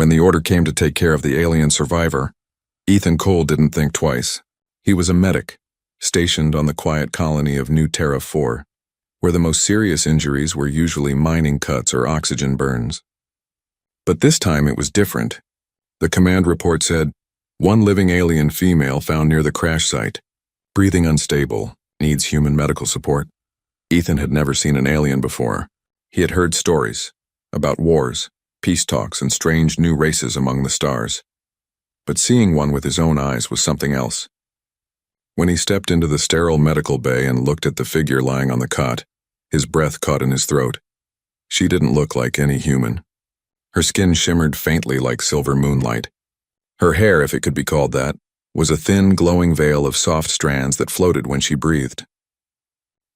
When the order came to take care of the alien survivor, Ethan Cole didn't think twice. He was a medic, stationed on the quiet colony of New Terra 4, where the most serious injuries were usually mining cuts or oxygen burns. But this time it was different. The command report said, one living alien female found near the crash site. Breathing unstable, needs human medical support. Ethan had never seen an alien before. He had heard stories about wars, peace talks, and strange new races among the stars. But seeing one with his own eyes was something else. When he stepped into the sterile medical bay and looked at the figure lying on the cot, his breath caught in his throat. She didn't look like any human. Her skin shimmered faintly like silver moonlight. Her hair, if it could be called that, was a thin, glowing veil of soft strands that floated when she breathed.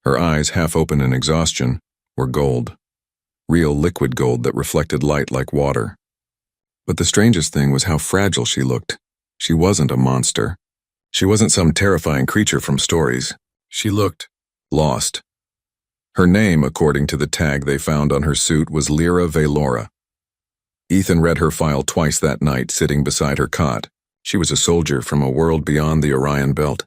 Her eyes, half open in exhaustion, were gold. Real liquid gold that reflected light like water. But the strangest thing was how fragile she looked. She wasn't a monster. She wasn't some terrifying creature from stories. She looked lost. Her name, according to the tag they found on her suit, was Lyra Valora. Ethan read her file twice that night, sitting beside her cot. She was a soldier from a world beyond the Orion Belt,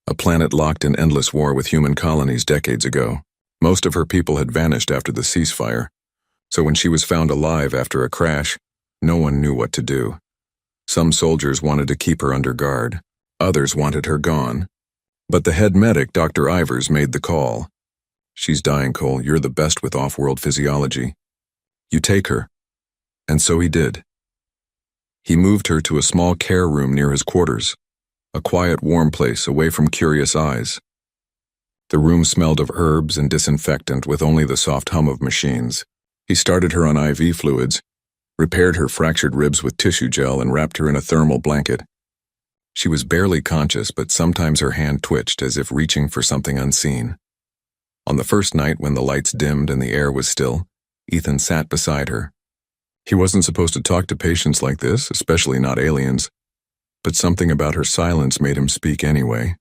a planet locked in endless war with human colonies decades ago. Most of her people had vanished after the ceasefire, so when she was found alive after a crash, no one knew what to do. Some soldiers wanted to keep her under guard. Others wanted her gone. But the head medic, Dr. Ivers, made the call. She's dying, Cole. You're the best with off-world physiology. You take her. And so he did. He moved her to a small care room near his quarters, a quiet, warm place away from curious eyes. The room smelled of herbs and disinfectant with only the soft hum of machines. He started her on IV fluids, repaired her fractured ribs with tissue gel, and wrapped her in a thermal blanket. She was barely conscious, but sometimes her hand twitched as if reaching for something unseen. On the first night, when the lights dimmed and the air was still, Ethan sat beside her. He wasn't supposed to talk to patients like this, especially not aliens, but something about her silence made him speak anyway.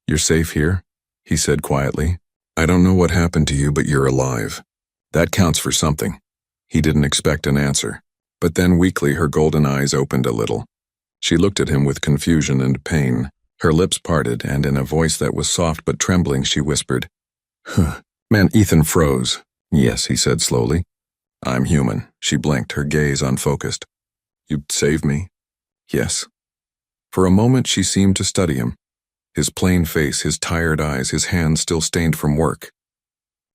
You're safe here, he said quietly. I don't know what happened to you, but you're alive. That counts for something. He didn't expect an answer, but then weakly her golden eyes opened a little. She looked at him with confusion and pain. Her lips parted, and in a voice that was soft but trembling, she whispered, "Huh." Man, Ethan froze. Yes, he said slowly. I'm human. She blinked, her gaze unfocused. You'd save me? Yes. For a moment she seemed to study him. His plain face, his tired eyes, his hands still stained from work.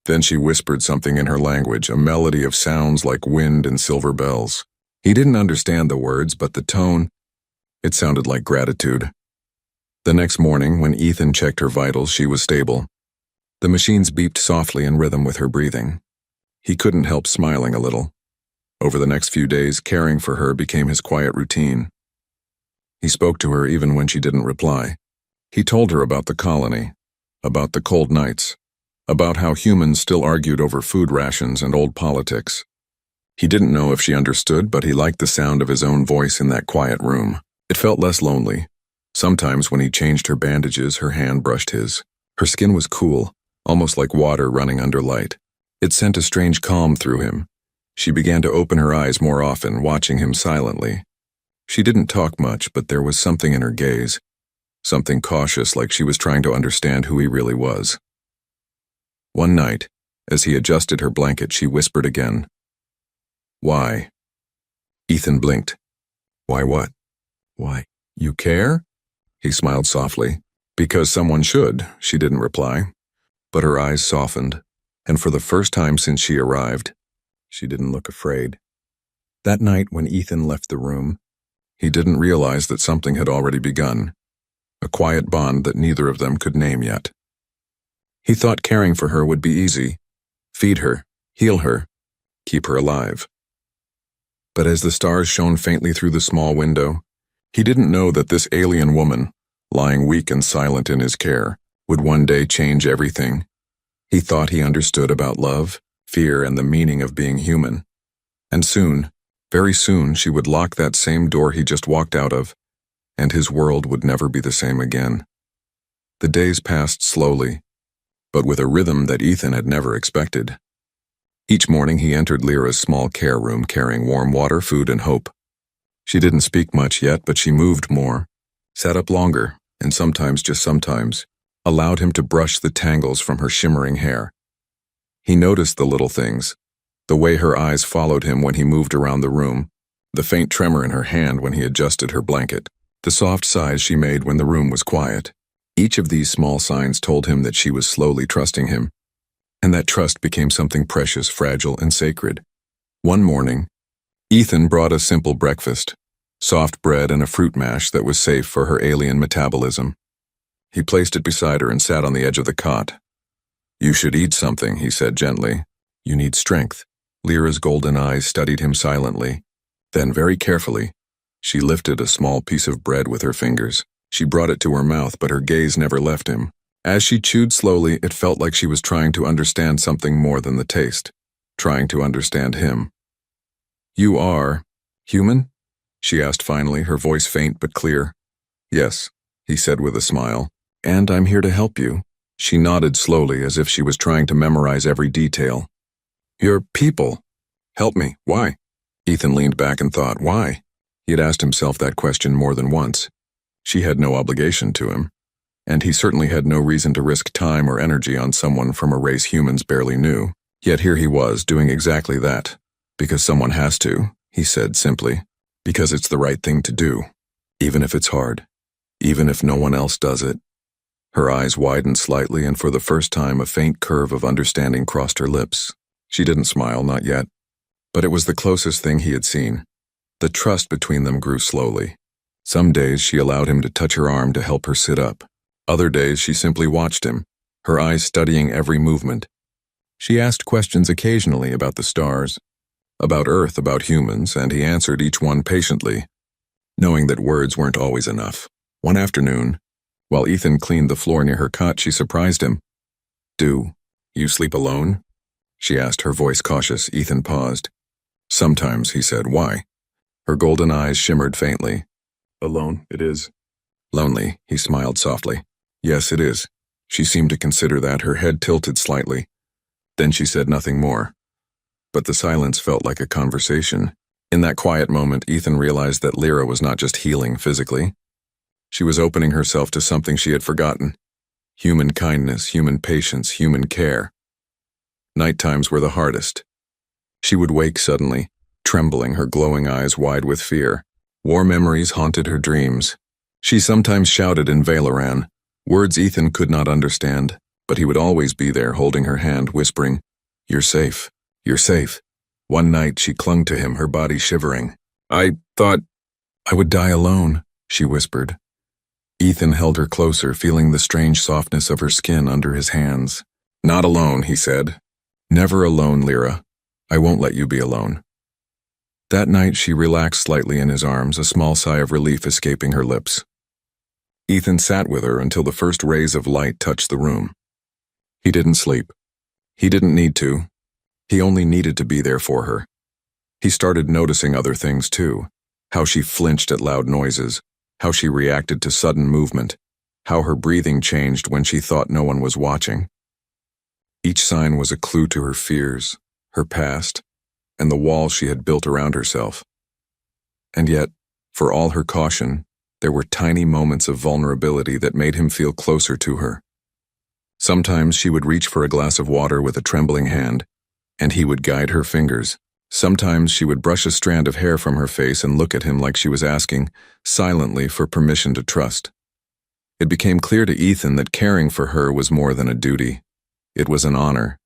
Then she whispered something in her language, a melody of sounds like wind and silver bells. He didn't understand the words, but the tone, it sounded like gratitude. The next morning, when Ethan checked her vitals, she was stable. The machines beeped softly in rhythm with her breathing. He couldn't help smiling a little. Over the next few days, caring for her became his quiet routine. He spoke to her even when she didn't reply. He told her about the colony, about the cold nights, about how humans still argued over food rations and old politics. He didn't know if she understood, but he liked the sound of his own voice in that quiet room. It felt less lonely. Sometimes when he changed her bandages, her hand brushed his. Her skin was cool, almost like water running under light. It sent a strange calm through him. She began to open her eyes more often, watching him silently. She didn't talk much, but there was something in her gaze, something cautious, like she was trying to understand who he really was. One night, as he adjusted her blanket, she whispered again, "Why?" Ethan blinked. "Why what?" "Why, you care?" He smiled softly. "Because someone should," she didn't reply. But her eyes softened, and for the first time since she arrived, she didn't look afraid. That night when Ethan left the room, he didn't realize that something had already begun, a quiet bond that neither of them could name yet. He thought caring for her would be easy, feed her, heal her, keep her alive. But as the stars shone faintly through the small window, he didn't know that this alien woman, lying weak and silent in his care, would one day change everything. He thought he understood about love, fear, and the meaning of being human. And soon, very soon, she would lock that same door he just walked out of, and his world would never be the same again. The days passed slowly, but with a rhythm that Ethan had never expected. Each morning he entered Lyra's small care room carrying warm water, food, and hope. She didn't speak much yet, but she moved more, sat up longer, and sometimes, just sometimes, allowed him to brush the tangles from her shimmering hair. He noticed the little things, the way her eyes followed him when he moved around the room, the faint tremor in her hand when he adjusted her blanket, the soft sighs she made when the room was quiet. Each of these small signs told him that she was slowly trusting him, and that trust became something precious, fragile, and sacred. One morning, Ethan brought a simple breakfast, soft bread and a fruit mash that was safe for her alien metabolism. He placed it beside her and sat on the edge of the cot. "You should eat something," he said gently. "You need strength." Lyra's golden eyes studied him silently. Then, very carefully, she lifted a small piece of bread with her fingers. She brought it to her mouth, but her gaze never left him. As she chewed slowly, it felt like she was trying to understand something more than the taste, trying to understand him. "You are human?" she asked finally, her voice faint but clear. "Yes," he said with a smile. "And I'm here to help you." She nodded slowly as if she was trying to memorize every detail. "You're people. Help me. Why?" Ethan leaned back and thought, why? He had asked himself that question more than once. She had no obligation to him, and he certainly had no reason to risk time or energy on someone from a race humans barely knew. Yet here he was, doing exactly that. "Because someone has to," he said simply. "Because it's the right thing to do. Even if it's hard. Even if no one else does it." Her eyes widened slightly, and for the first time a faint curve of understanding crossed her lips. She didn't smile, not yet. But it was the closest thing he had seen. The trust between them grew slowly. Some days she allowed him to touch her arm to help her sit up. Other days she simply watched him, her eyes studying every movement. She asked questions occasionally about the stars, about Earth, about humans, and he answered each one patiently, knowing that words weren't always enough. One afternoon, while Ethan cleaned the floor near her cot, she surprised him. "Do you sleep alone?" she asked, her voice cautious. Ethan paused. "Sometimes," he said. "Why?" Her golden eyes shimmered faintly. "Alone, it is." "Lonely," he smiled softly. "Yes, it is." She seemed to consider that, her head tilted slightly. Then she said nothing more. But the silence felt like a conversation. In that quiet moment, Ethan realized that Lyra was not just healing physically. She was opening herself to something she had forgotten. Human kindness, human patience, human care. Night times were the hardest. She would wake suddenly, trembling, her glowing eyes wide with fear. War memories haunted her dreams. She sometimes shouted in Valoran, words Ethan could not understand, but he would always be there holding her hand, whispering, "You're safe. You're safe." One night she clung to him, her body shivering. "I thought I would die alone," she whispered. Ethan held her closer, feeling the strange softness of her skin under his hands. "Not alone," he said. "Never alone, Lyra. I won't let you be alone." That night she relaxed slightly in his arms, a small sigh of relief escaping her lips. Ethan sat with her until the first rays of light touched the room. He didn't sleep. He didn't need to. He only needed to be there for her. He started noticing other things too, how she flinched at loud noises, how she reacted to sudden movement, how her breathing changed when she thought no one was watching. Each sign was a clue to her fears, her past, and the wall she had built around herself. And yet, for all her caution, there were tiny moments of vulnerability that made him feel closer to her. Sometimes she would reach for a glass of water with a trembling hand, and he would guide her fingers. Sometimes she would brush a strand of hair from her face and look at him like she was asking, silently, for permission to trust. It became clear to Ethan that caring for her was more than a duty. It was an honor.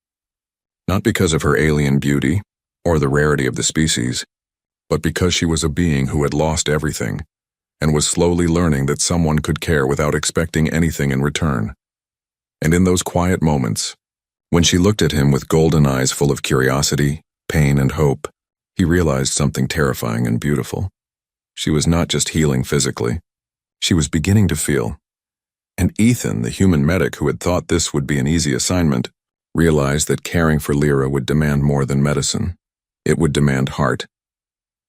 Not because of her alien beauty, or the rarity of the species, but because she was a being who had lost everything, and was slowly learning that someone could care without expecting anything in return. And in those quiet moments, when she looked at him with golden eyes full of curiosity, pain, and hope, he realized something terrifying and beautiful. She was not just healing physically. She was beginning to feel. And Ethan, the human medic who had thought this would be an easy assignment, realized that caring for Lyra would demand more than medicine. It would demand heart.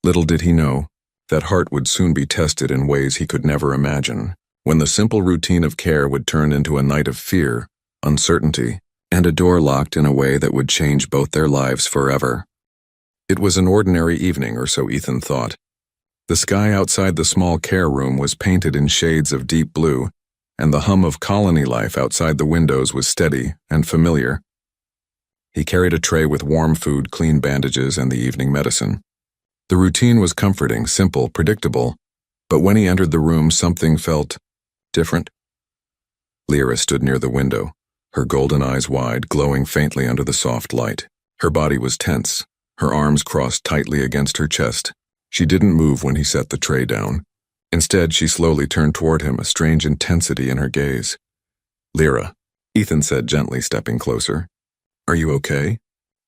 Little did he know, that heart would soon be tested in ways he could never imagine, when the simple routine of care would turn into a night of fear, uncertainty, and a door locked in a way that would change both their lives forever. It was an ordinary evening, or so Ethan thought. The sky outside the small care room was painted in shades of deep blue, and the hum of colony life outside the windows was steady and familiar. He carried a tray with warm food, clean bandages, and the evening medicine. The routine was comforting, simple, predictable, but when he entered the room, something felt different. Lyra stood near the window, her golden eyes wide, glowing faintly under the soft light. Her body was tense, her arms crossed tightly against her chest. She didn't move when he set the tray down. Instead, she slowly turned toward him, a strange intensity in her gaze. "Lyra," Ethan said gently, stepping closer. "Are you okay?"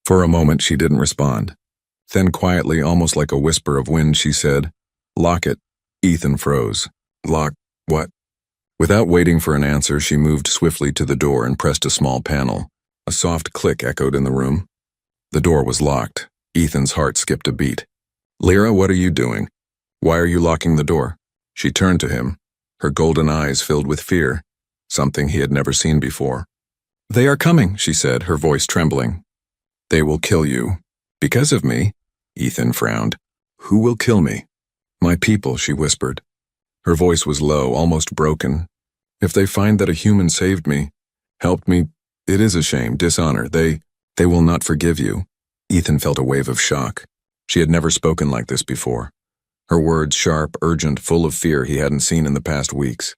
For a moment, she didn't respond. Then quietly, almost like a whisper of wind, she said, "Lock it." Ethan froze. "Lock what?" Without waiting for an answer, she moved swiftly to the door and pressed a small panel. A soft click echoed in the room. The door was locked. Ethan's heart skipped a beat. "Lyra, what are you doing? Why are you locking the door?" She turned to him, her golden eyes filled with fear, something he had never seen before. "They are coming," she said, her voice trembling. "They will kill you. Because of me?" Ethan frowned. "Who will kill me?" "My people," she whispered. Her voice was low, almost broken. "If they find that a human saved me, helped me, it is a shame, dishonor. They will not forgive you." Ethan felt a wave of shock. She had never spoken like this before. Her words sharp, urgent, full of fear he hadn't seen in the past weeks.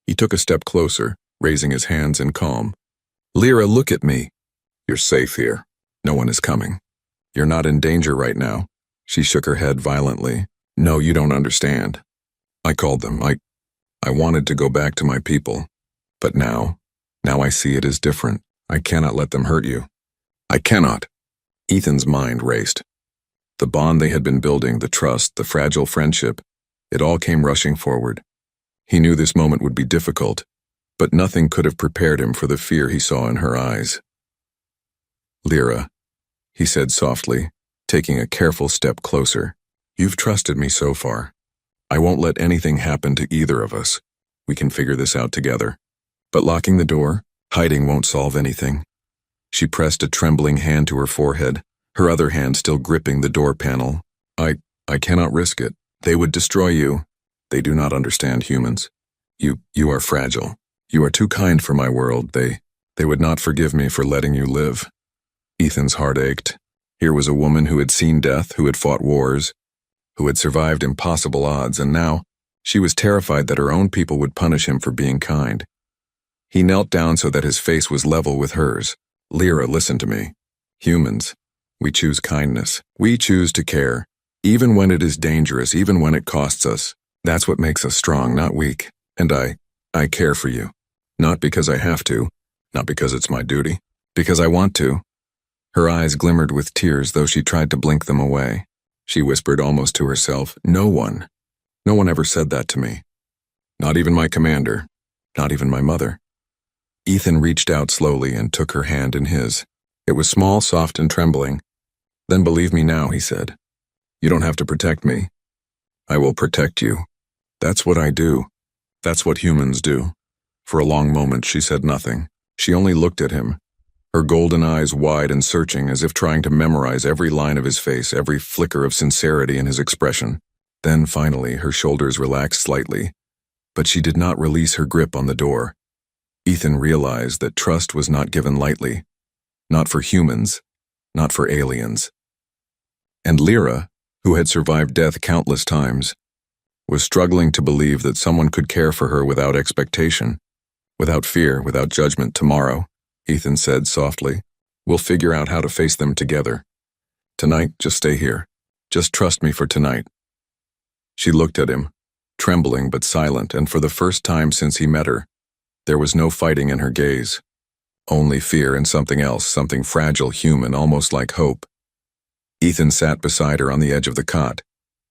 He took a step closer, raising his hands in calm. "Lyra, look at me. You're safe here. No one is coming. You're not in danger right now." She shook her head violently. "No, you don't understand. I called them. I wanted to go back to my people. But now I see it is different. I cannot let them hurt you. I cannot." Ethan's mind raced. The bond they had been building, the trust, the fragile friendship, it all came rushing forward. He knew this moment would be difficult, but nothing could have prepared him for the fear he saw in her eyes. "Lyra," he said softly, taking a careful step closer. "You've trusted me so far. I won't let anything happen to either of us. We can figure this out together. But locking the door, hiding won't solve anything." She pressed a trembling hand to her forehead, her other hand still gripping the door panel. I cannot risk it. They would destroy you. They do not understand humans. You are fragile. You are too kind for my world. They would not forgive me for letting you live." Ethan's heart ached. Here was a woman who had seen death, who had fought wars, who had survived impossible odds, and now she was terrified that her own people would punish him for being kind. He knelt down so that his face was level with hers. "Lyra, listen to me. Humans, we choose kindness. We choose to care, even when it is dangerous, even when it costs us. That's what makes us strong, not weak. And I care for you. Not because I have to, not because it's my duty, because I want to." Her eyes glimmered with tears, though she tried to blink them away. She whispered almost to herself, No one ever said that to me. Not even my commander, not even my mother." Ethan reached out slowly and took her hand in his. It was small, soft, and trembling. "Then believe me now," he said. "You don't have to protect me. I will protect you. That's what I do. That's what humans do." For a long moment, she said nothing. She only looked at him, her golden eyes wide and searching, as if trying to memorize every line of his face, every flicker of sincerity in his expression. Then, finally, her shoulders relaxed slightly, but she did not release her grip on the door. Ethan realized that trust was not given lightly. Not for humans, not for aliens. And Lyra, who had survived death countless times, was struggling to believe that someone could care for her without expectation, without fear, without judgment. "Tomorrow," Ethan said softly, "we'll figure out how to face them together. Tonight, just stay here. Just trust me for tonight." She looked at him, trembling but silent, and for the first time since he met her, there was no fighting in her gaze. Only fear and something else, something fragile, human, almost like hope. Ethan sat beside her on the edge of the cot,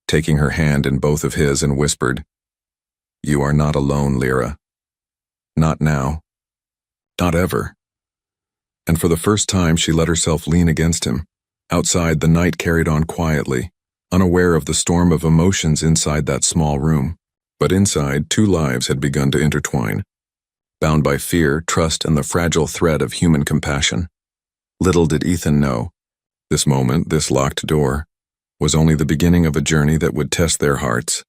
taking her hand in both of his, and whispered, "You are not alone, Lyra. Not now. Not ever." And for the first time, she let herself lean against him. Outside, the night carried on quietly, unaware of the storm of emotions inside that small room. But inside, two lives had begun to intertwine. bound by fear, trust, and the fragile thread of human compassion. Little did Ethan know, this moment, this locked door, was only the beginning of a journey that would test their hearts,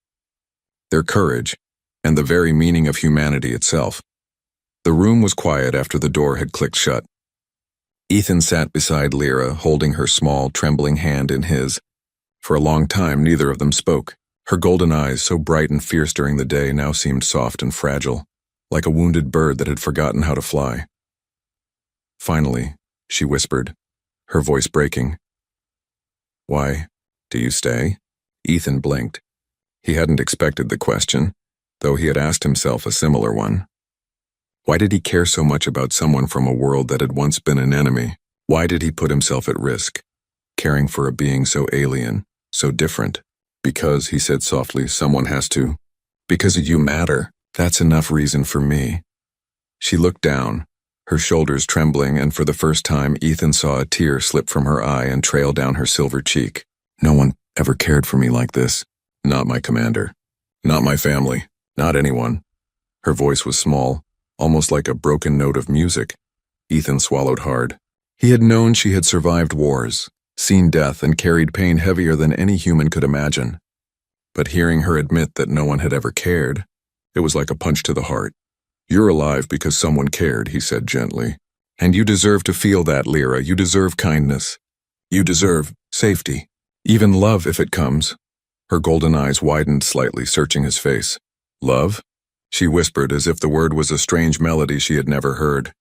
their courage, and the very meaning of humanity itself. The room was quiet after the door had clicked shut. Ethan sat beside Lyra, holding her small, trembling hand in his. For a long time, neither of them spoke. Her golden eyes, so bright and fierce during the day, now seemed soft and fragile, like a wounded bird that had forgotten how to fly. Finally, she whispered, her voice breaking. "Why, do you stay?" Ethan blinked. He hadn't expected the question, though he had asked himself a similar one. Why did he care so much about someone from a world that had once been an enemy? Why did he put himself at risk, caring for a being so alien, so different? "Because," he said softly, "someone has to. Because you matter. That's enough reason for me." She looked down, her shoulders trembling, and for the first time Ethan saw a tear slip from her eye and trail down her silver cheek. "No one ever cared for me like this. Not my commander. Not my family. Not anyone." Her voice was small, almost like a broken note of music. Ethan swallowed hard. He had known she had survived wars, seen death, and carried pain heavier than any human could imagine. But hearing her admit that no one had ever cared, it was like a punch to the heart. "You're alive because someone cared," he said gently. "And you deserve to feel that, Lyra. You deserve kindness. You deserve safety. Even love if it comes." Her golden eyes widened slightly, searching his face. "Love?" She whispered, as if the word was a strange melody she had never heard.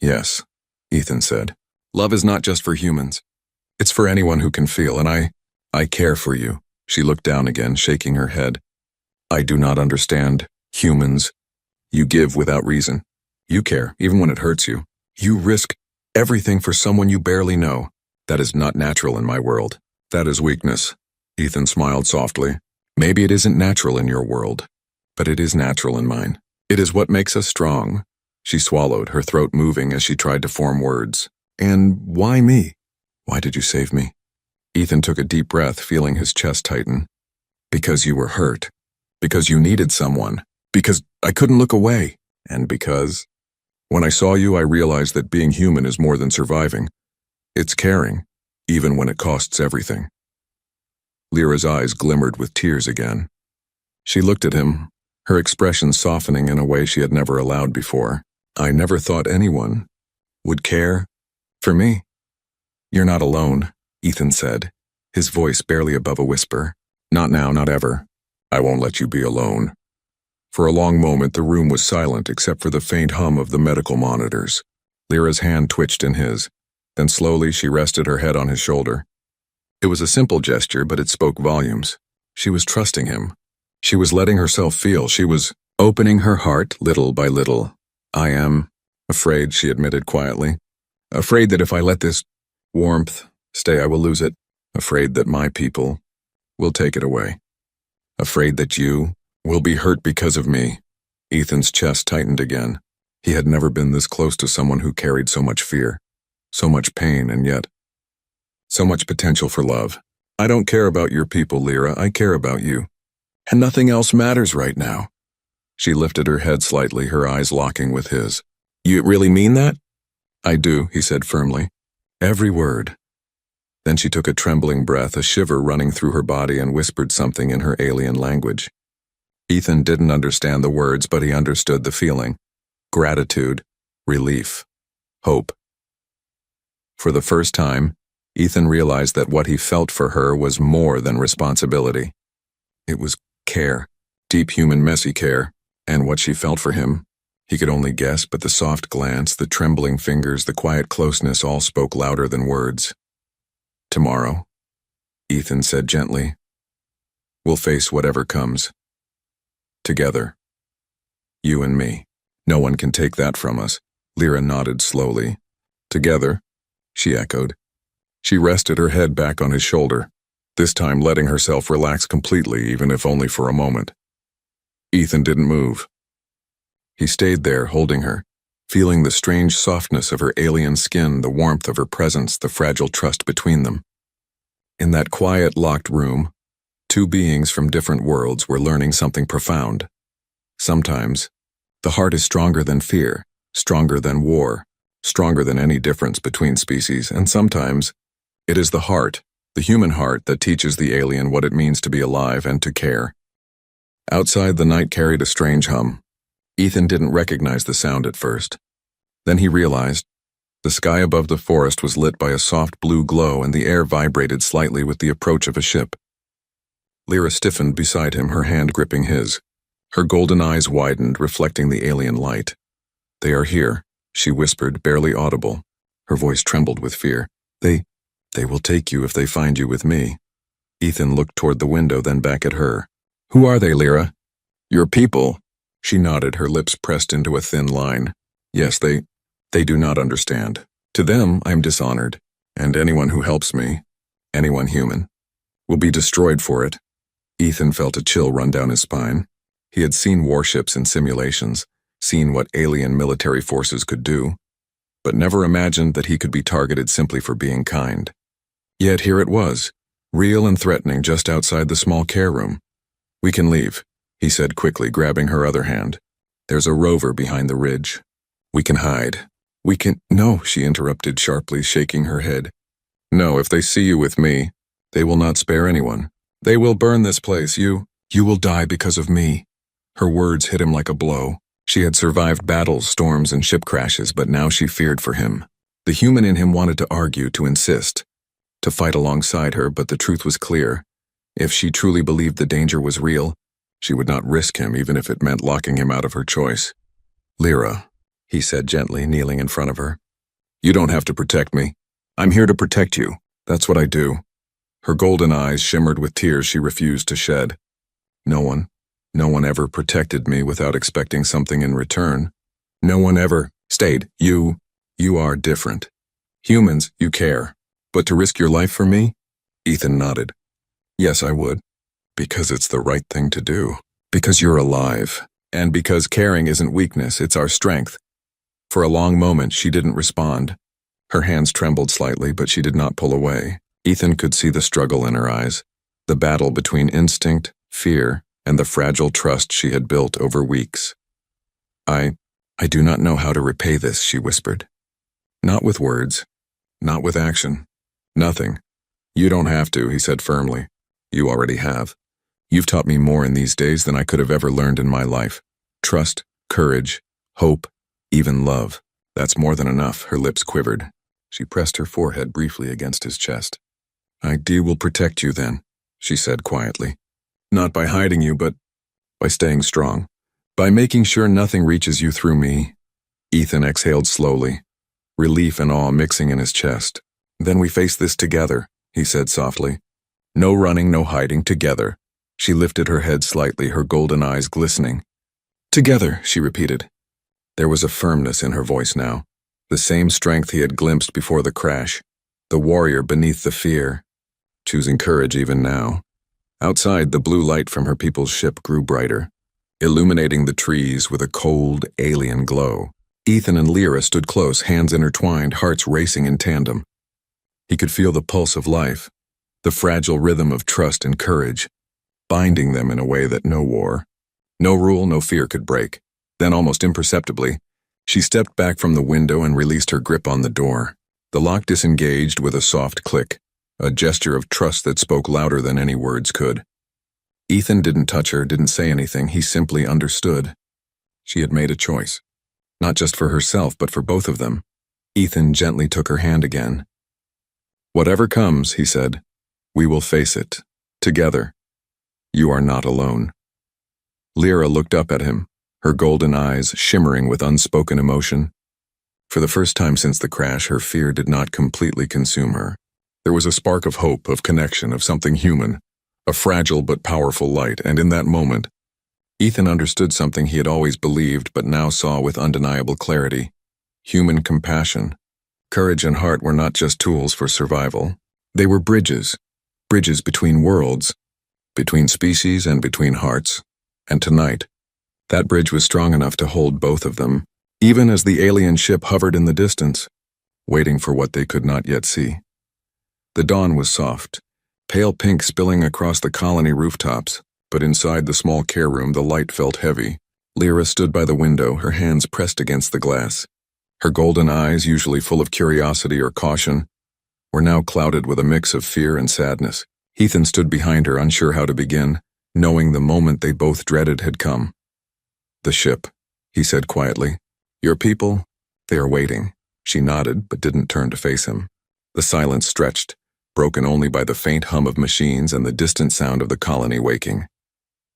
"Yes," Ethan said. "Love is not just for humans. It's for anyone who can feel, and I care for you." She looked down again, shaking her head. "I do not understand humans. You give without reason. You care, even when it hurts you. You risk everything for someone you barely know. That is not natural in my world. That is weakness." Ethan smiled softly. "Maybe it isn't natural in your world, but it is natural in mine. It is what makes us strong." She swallowed, her throat moving as she tried to form words. "And why me? Why did you save me?" Ethan took a deep breath, feeling his chest tighten. "Because you were hurt. Because you needed someone. Because I couldn't look away. And because when I saw you, I realized that being human is more than surviving. It's caring, even when it costs everything." Lyra's eyes glimmered with tears again. She looked at him, her expression softening in a way she had never allowed before. "I never thought anyone would care for me." "You're not alone," Ethan said, his voice barely above a whisper. "Not now, not ever. I won't let you be alone." For a long moment the room was silent except for the faint hum of the medical monitors. Lyra's hand twitched in his. Then slowly she rested her head on his shoulder. It was a simple gesture, but it spoke volumes. She was trusting him. She was letting herself feel. She was opening her heart little by little. "I am afraid," she admitted quietly. "Afraid that if I let this warmth stay, I will lose it. Afraid that my people will take it away. Afraid that you will be hurt because of me." Ethan's chest tightened again. He had never been this close to someone who carried so much fear, so much pain, and yet so much potential for love. "I don't care about your people, Lyra. I care about you. And nothing else matters right now." She lifted her head slightly, her eyes locking with his. "You really mean that?" "I do," he said firmly. "Every word." Then she took a trembling breath, a shiver running through her body, and whispered something in her alien language. Ethan didn't understand the words, but he understood the feeling. Gratitude, relief, hope. For the first time, Ethan realized that what he felt for her was more than responsibility. It was care, deep human messy care, and what she felt for him, he could only guess, but the soft glance, the trembling fingers, the quiet closeness all spoke louder than words. "Tomorrow," Ethan said gently, "we'll face whatever comes. Together. You and me. No one can take that from us." Lyra nodded slowly. "Together," she echoed. She rested her head back on his shoulder, this time letting herself relax completely, even if only for a moment. Ethan didn't move. He stayed there, holding her, feeling the strange softness of her alien skin, the warmth of her presence, the fragile trust between them. In that quiet, locked room, two beings from different worlds were learning something profound. Sometimes, The heart is stronger than fear, stronger than war, stronger than any difference between species, and sometimes it is the heart, the human heart, that teaches the alien what it means to be alive and to care. Outside, the night carried a strange hum. Ethan didn't recognize the sound at first. Then he realized the sky above the forest was lit by a soft blue glow and the air vibrated slightly with the approach of a ship. Lyra stiffened beside him, her hand gripping his. Her golden eyes widened, reflecting the alien light. "They are here," she whispered, barely audible. Her voice trembled with fear. They will take you if they find you with me." Ethan looked toward the window, then back at her. "Who are they, Lyra?" "Your people." She nodded, her lips pressed into a thin line. "Yes, they do not understand. To them, I am dishonored, and anyone who helps me, anyone human, will be destroyed for it." Ethan felt a chill run down his spine. He had seen warships in simulations, seen what alien military forces could do, but never imagined that he could be targeted simply for being kind. Yet here it was, real and threatening, just outside the small care room. "We can leave," he said quickly, grabbing her other hand. "There's a rover behind the ridge. We can hide." "We can—" "No," she interrupted sharply, shaking her head. "No, if they see you with me, they will not spare anyone. They will burn this place. You will die because of me." Her words hit him like a blow. She had survived battles, storms, and ship crashes, but now she feared for him. The human in him wanted to argue, to insist, to fight alongside her, but the truth was clear. If she truly believed the danger was real, she would not risk him, even if it meant locking him out of her choice. "Lyra," he said gently, kneeling in front of her. "You don't have to protect me. I'm here to protect you. That's what I do." Her golden eyes shimmered with tears she refused to shed. No one ever protected me without expecting something in return. No one ever stayed. You are different. Humans, you care. But to risk your life for me?" Ethan nodded. "Yes, I would. Because it's the right thing to do. Because you're alive. And because caring isn't weakness, it's our strength." For a long moment, she didn't respond. Her hands trembled slightly, but she did not pull away. Ethan could see the struggle in her eyes, the battle between instinct, fear, and the fragile trust she had built over weeks. I do not know how to repay this," she whispered. "Not with words. Not with action. Nothing. You don't have to," he said firmly. "You already have. You've taught me more in these days than I could have ever learned in my life. Trust, courage, hope, even love. That's more than enough." Her lips quivered. She pressed her forehead briefly against his chest. "I will protect you then," she said quietly. "Not by hiding you, but by staying strong. By making sure nothing reaches you through me." Ethan exhaled slowly, relief and awe mixing in his chest. "Then we face this together," he said softly. "No running, no hiding, together." She lifted her head slightly, her golden eyes glistening. "Together," she repeated. There was a firmness in her voice now, the same strength he had glimpsed before the crash, the warrior beneath the fear, choosing courage even now. Outside, the blue light from her people's ship grew brighter, illuminating the trees with a cold, alien glow. Ethan and Lyra stood close, hands intertwined, hearts racing in tandem. He could feel the pulse of life, the fragile rhythm of trust and courage, binding them in a way that no war, no rule, no fear could break. Then, almost imperceptibly, she stepped back from the window and released her grip on the door. The lock disengaged with a soft click, a gesture of trust that spoke louder than any words could. Ethan didn't touch her, didn't say anything, he simply understood. She had made a choice, not just for herself, but for both of them. Ethan gently took her hand again. "Whatever comes," he said, "we will face it, together. You are not alone." Lyra looked up at him, her golden eyes shimmering with unspoken emotion. For the first time since the crash, her fear did not completely consume her. There was a spark of hope, of connection, of something human, a fragile but powerful light, and in that moment, Ethan understood something he had always believed but now saw with undeniable clarity: human compassion. Courage and heart were not just tools for survival. They were bridges between worlds, between species and between hearts. And tonight, that bridge was strong enough to hold both of them, even as the alien ship hovered in the distance, waiting for what they could not yet see. The dawn was soft, pale pink spilling across the colony rooftops, but inside the small care room the light felt heavy, Lyra stood by the window, her hands pressed against the glass. Her golden eyes, usually full of curiosity or caution, were now clouded with a mix of fear and sadness. Ethan stood behind her, unsure how to begin, knowing the moment they both dreaded had come. "The ship," he said quietly. "Your people, they are waiting." She nodded, but didn't turn to face him. The silence stretched, broken only by the faint hum of machines and the distant sound of the colony waking.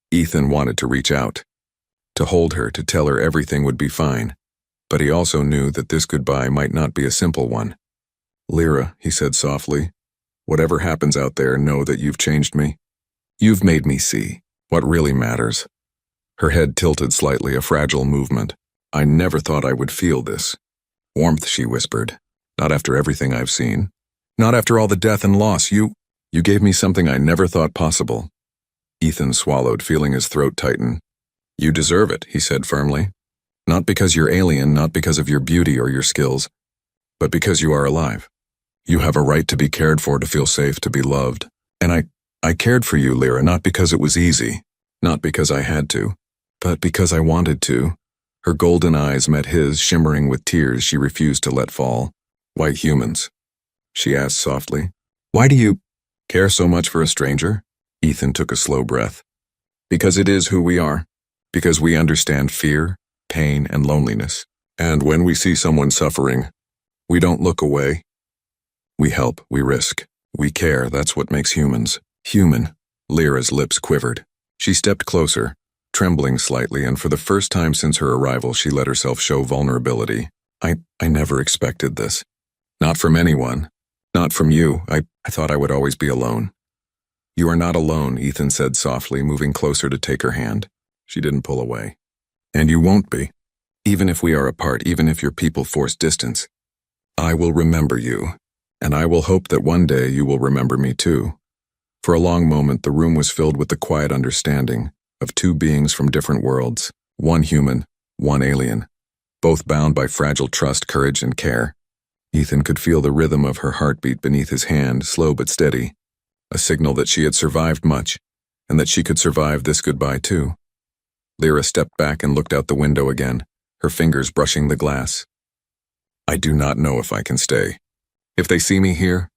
Ethan wanted to reach out, to hold her, to tell her everything would be fine, but he also knew that this goodbye might not be a simple one. "Lyra," he said softly, "whatever happens out there, know that you've changed me. You've made me see what really matters." Her head tilted slightly, a fragile movement. "I never thought I would feel this warmth," she whispered. "Not after everything I've seen. Not after all the death and loss. You gave me something I never thought possible." Ethan swallowed, feeling his throat tighten. "You deserve it," he said firmly. "Not because you're alien, not because of your beauty or your skills, but because you are alive. You have a right to be cared for, to feel safe, to be loved. And I cared for you, Lyra, not because it was easy, not because I had to, but because I wanted to." Her golden eyes met his, shimmering with tears she refused to let fall. "White humans?" she asked softly. "Why do you care so much for a stranger?" Ethan took a slow breath. "Because it is who we are. Because we understand fear, pain, and loneliness. And when we see someone suffering, we don't look away. We help, we risk, we care. That's what makes humans human." Lyra's lips quivered. She stepped closer, trembling slightly, and for the first time since her arrival, she let herself show vulnerability. I never expected this. Not from anyone. Not from you. I thought I would always be alone." "You are not alone," Ethan said softly, moving closer to take her hand. She didn't pull away. "And you won't be. Even if we are apart, even if your people force distance. I will remember you, and I will hope that one day you will remember me too." For a long moment, the room was filled with the quiet understanding of two beings from different worlds, one human, one alien, both bound by fragile trust, courage, and care. Ethan could feel the rhythm of her heartbeat beneath his hand, slow but steady, a signal that she had survived much, and that she could survive this goodbye too. Lyra stepped back and looked out the window again, her fingers brushing the glass. "I do not know if I can stay. If they see me here,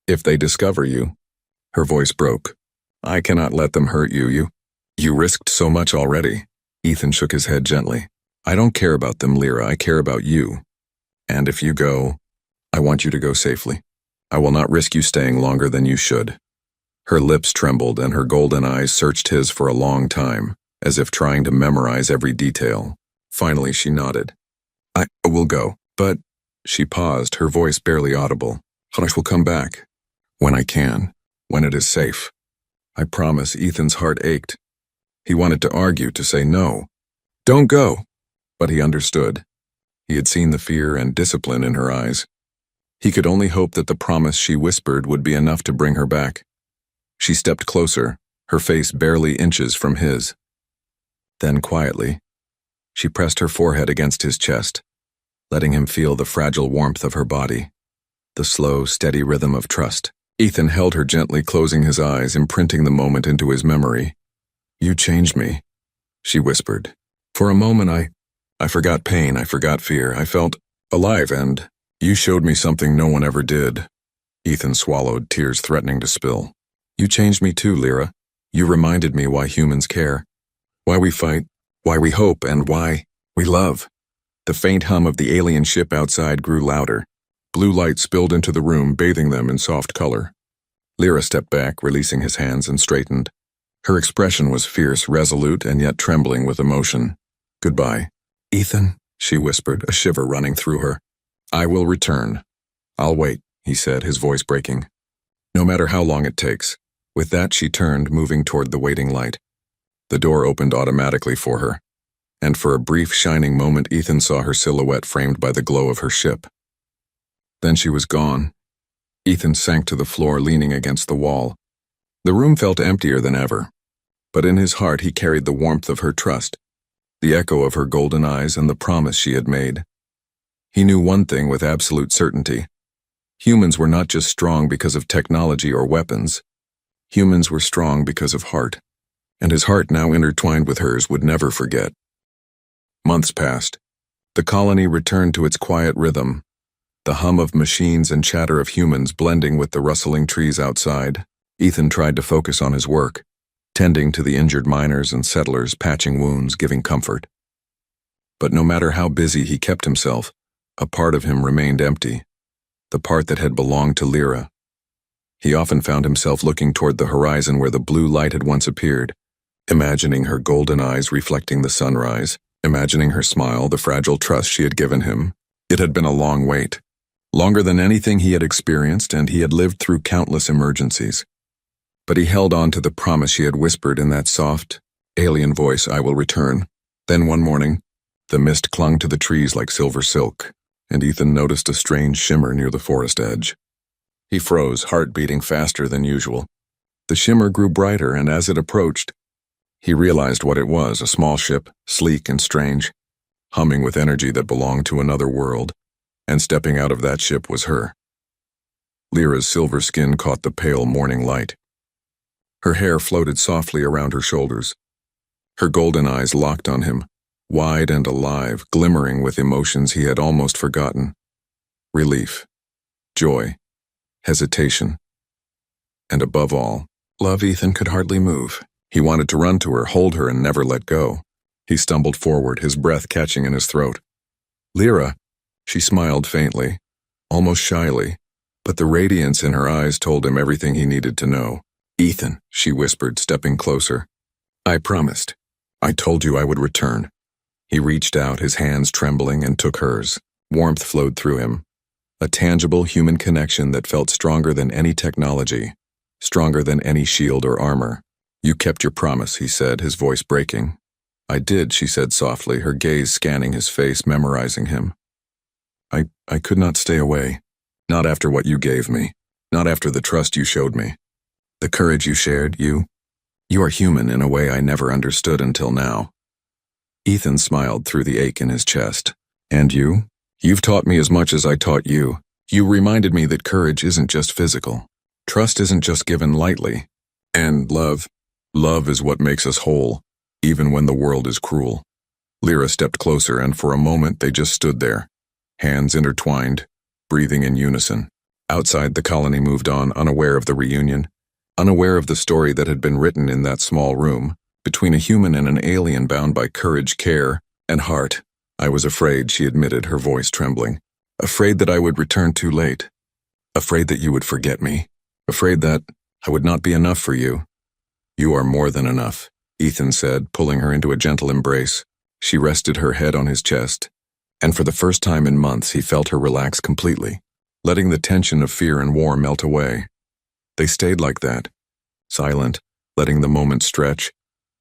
if they discover you," her voice broke, "I cannot let them hurt you. You risked so much already." Ethan shook his head gently. "I don't care about them, Lyra. I care about you. And if you go, I want you to go safely. I will not risk you staying longer than you should." Her lips trembled and her golden eyes searched his for a long time, as if trying to memorize every detail. Finally, she nodded. I will go, but..." She paused, her voice barely audible. "I will come back. When I can. When it is safe. I promise." Ethan's heart ached. He wanted to argue, to say no. "Don't go." But he understood. He had seen the fear and discipline in her eyes. He could only hope that the promise she whispered would be enough to bring her back. She stepped closer, her face barely inches from his. Then quietly, she pressed her forehead against his chest, letting him feel the fragile warmth of her body, the slow, steady rhythm of trust. Ethan held her gently, closing his eyes, imprinting the moment into his memory. "You changed me," she whispered. "For a moment I forgot pain, I forgot fear. I felt alive, and you showed me something no one ever did." Ethan swallowed, tears threatening to spill. "You changed me too, Lyra. You reminded me why humans care, why we fight, why we hope, and why we love." The faint hum of the alien ship outside grew louder. Blue light spilled into the room, bathing them in soft color. Lyra stepped back, releasing his hands, and straightened. Her expression was fierce, resolute, and yet trembling with emotion. "Goodbye, Ethan," she whispered, a shiver running through her. "I will return. I'll wait," he said, his voice breaking. "No matter how long it takes." With that, she turned, moving toward the waiting light. The door opened automatically for her, and for a brief, shining moment, Ethan saw her silhouette framed by the glow of her ship. Then she was gone. Ethan sank to the floor, leaning against the wall. The room felt emptier than ever, but in his heart he carried the warmth of her trust, the echo of her golden eyes, and the promise she had made. He knew one thing with absolute certainty. Humans were not just strong because of technology or weapons. Humans were strong because of heart, and his heart, now intertwined with hers, would never forget. Months passed. The colony returned to its quiet rhythm, the hum of machines and chatter of humans blending with the rustling trees outside. Ethan tried to focus on his work, tending to the injured miners and settlers, patching wounds, giving comfort. But no matter how busy he kept himself, a part of him remained empty, the part that had belonged to Lyra. He often found himself looking toward the horizon where the blue light had once appeared, imagining her golden eyes reflecting the sunrise, imagining her smile, the fragile trust she had given him. It had been a long wait, longer than anything he had experienced, and he had lived through countless emergencies. But he held on to the promise she had whispered in that soft, alien voice, "I will return." Then one morning, the mist clung to the trees like silver silk, and Ethan noticed a strange shimmer near the forest edge. He froze, heart beating faster than usual. The shimmer grew brighter, and as it approached, he realized what it was, a small ship, sleek and strange, humming with energy that belonged to another world, and stepping out of that ship was her. Lyra's silver skin caught the pale morning light. Her hair floated softly around her shoulders. Her golden eyes locked on him, wide and alive, glimmering with emotions he had almost forgotten. Relief, joy, hesitation, and above all, love. Ethan could hardly move. He wanted to run to her, hold her, and never let go. He stumbled forward, his breath catching in his throat. "Lyra," she smiled faintly, almost shyly, but the radiance in her eyes told him everything he needed to know. "Ethan," she whispered, stepping closer. "I promised. I told you I would return." He reached out, his hands trembling, and took hers. Warmth flowed through him, a tangible human connection that felt stronger than any technology, stronger than any shield or armor. "You kept your promise," he said, his voice breaking. "I did," she said softly, her gaze scanning his face, memorizing him. I could not stay away. Not after what you gave me. Not after the trust you showed me. The courage you shared, you are human in a way I never understood until now." Ethan smiled through the ache in his chest. "And you? You've taught me as much as I taught you. You reminded me that courage isn't just physical. Trust isn't just given lightly. And love is what makes us whole, even when the world is cruel." Lyra stepped closer, and for a moment they just stood there, hands intertwined, breathing in unison. Outside, the colony moved on, unaware of the reunion, unaware of the story that had been written in that small room, between a human and an alien bound by courage, care, and heart. "I was afraid," she admitted, her voice trembling. "Afraid that I would return too late. Afraid that you would forget me. Afraid that I would not be enough for you." "You are more than enough," Ethan said, pulling her into a gentle embrace. She rested her head on his chest, and for the first time in months he felt her relax completely, letting the tension of fear and war melt away. They stayed like that, silent, letting the moment stretch,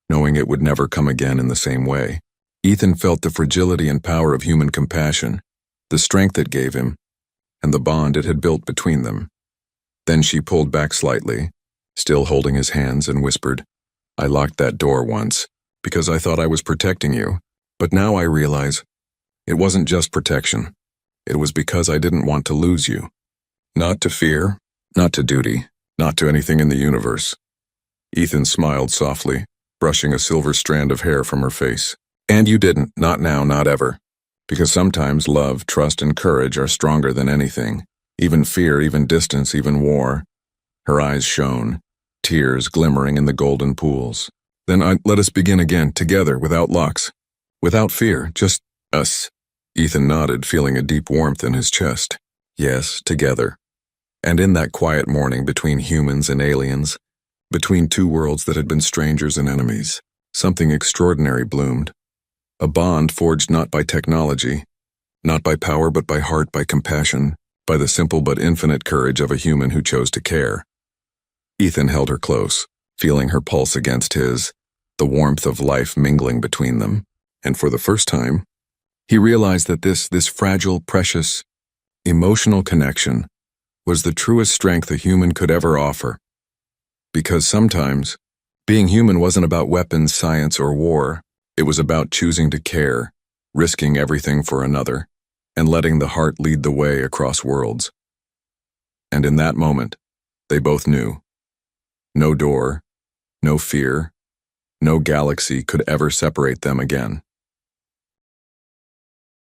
knowing it would never come again in the same way. Ethan felt the fragility and power of human compassion, the strength it gave him, and the bond it had built between them. Then she pulled back slightly, still holding his hands, and whispered, "I locked that door once, because I thought I was protecting you, but now I realize it wasn't just protection. It was because I didn't want to lose you. Not to fear, not to duty, not to anything in the universe." Ethan smiled softly, brushing a silver strand of hair from her face. "And you didn't, not now, not ever. Because sometimes love, trust, and courage are stronger than anything. Even fear, even distance, even war." Her eyes shone, tears glimmering in the golden pools. "Then let us begin again, together, without locks. Without fear, just us." Ethan nodded, feeling a deep warmth in his chest. Yes, together. And in that quiet morning between humans and aliens, between two worlds that had been strangers and enemies, something extraordinary bloomed. A bond forged not by technology, not by power but by heart, by compassion, by the simple but infinite courage of a human who chose to care. Ethan held her close, feeling her pulse against his, the warmth of life mingling between them, and for the first time, he realized that this fragile, precious, emotional connection was the truest strength a human could ever offer. Because sometimes, being human wasn't about weapons, science, or war. It was about choosing to care, risking everything for another, and letting the heart lead the way across worlds. And in that moment, they both knew. No door, no fear, no galaxy could ever separate them again.